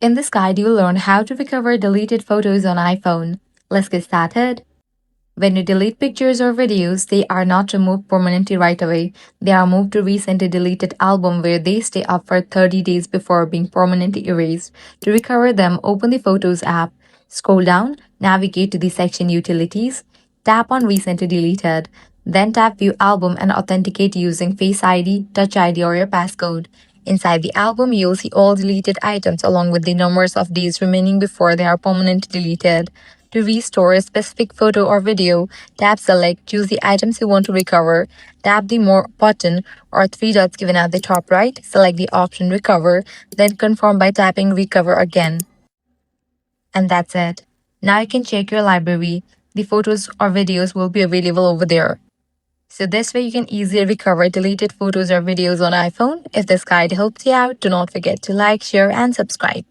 In this guide, you'll learn how to recover deleted photos on iPhone. Let's get started. When you delete pictures or videos, they are not removed permanently right away. They are moved to recently deleted album where they stay up for 30 days before being permanently erased. To recover them, open the Photos app. Scroll down, navigate to the section Utilities, tap on Recently Deleted, then tap View Album and authenticate using Face ID, Touch ID, or your passcode. Inside the album, you'll see all deleted items along with the numbers of days remaining before they are permanently deleted. To restore a specific photo or video, tap Select, choose the items you want to recover, tap the More button or three dots given at the top right, select the option Recover, then confirm by tapping Recover again. And that's it. Now you can check your library. The photos or videos will be available over there. So this way you can easily recover deleted photos or videos on iPhone. If this guide helped you out, do not forget to like, share, and subscribe.